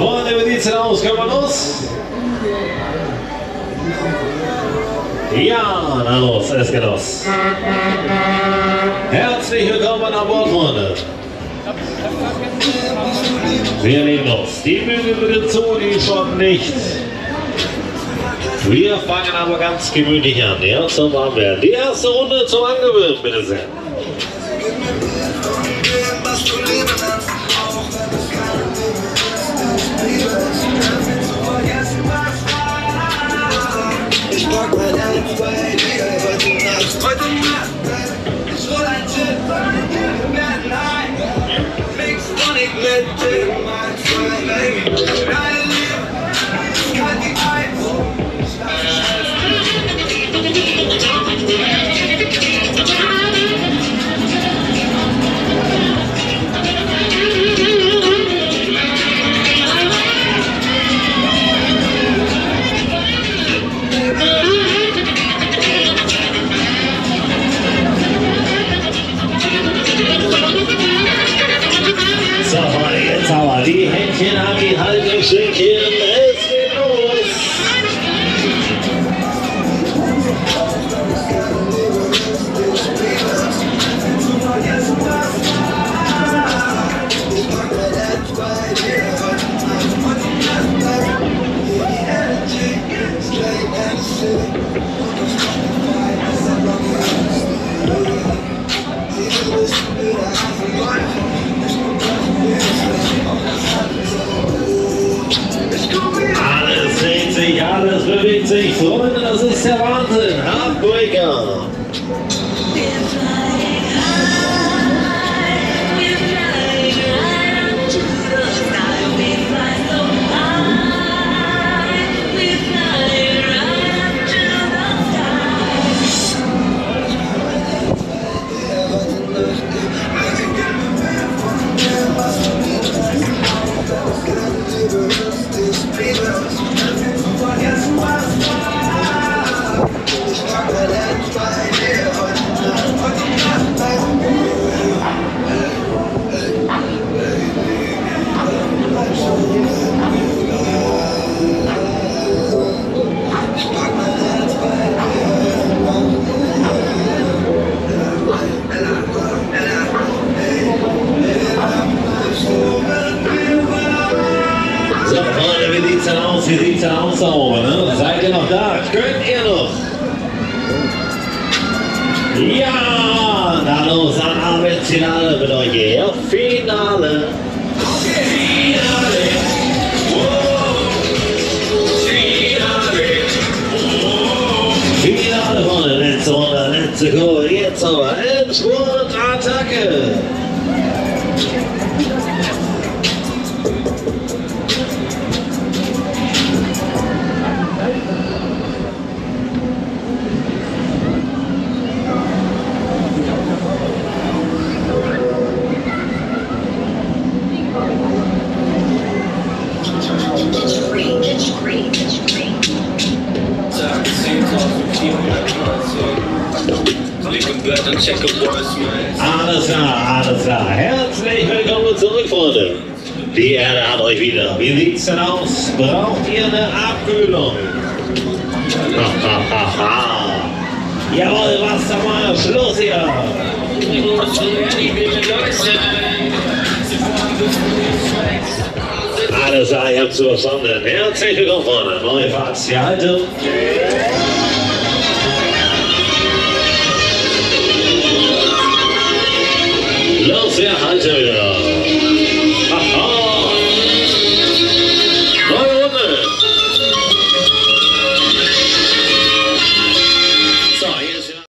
Freunde, wie sieht's denn aus? Können wir los? Ja, na los, es geht los. Herzlich willkommen an Bord, Freunde. Wir legen los. Die Bühne bitte zu, die schon nicht. Wir fangen aber ganz gemütlich an. Ja, zum Anwärmen. Die erste Runde zum Angewöhnen, bitte sehr. Ich pack mein Herz bei dir heute Nacht. Ich roll ein Chip, wir werden high. Mix Tonic mit Chip, mein Freund. Deine Liebe, kann die Eins. Die Händchen an die Haltestückchen, es geht los! Alles bewegt sich, Freunde, das ist der Wahnsinn. Heartbreaker. Wie sieht's denn aus da oben, ne? Seid ihr noch da? Könnt ihr noch? Ja, na los, dann haben wir das Finale mit euch hier. Ja, Finale. Finale. Wow. Finale. Wow. Finale, Freunde. Letzte Runde, letzte Kurve. Jetzt aber Endspurt, Attacke. Alles klar. Herzlich willkommen zurück, Freunde. Die Erde hat euch wieder. Wie sieht's denn aus? Braucht ihr eine Abkühlung? Jawohl, Wassermann, Schluss hier. Alles klar, ihr habt's verstanden. Herzlich willkommen, Freunde. Neue Fahrt. Die Haltung.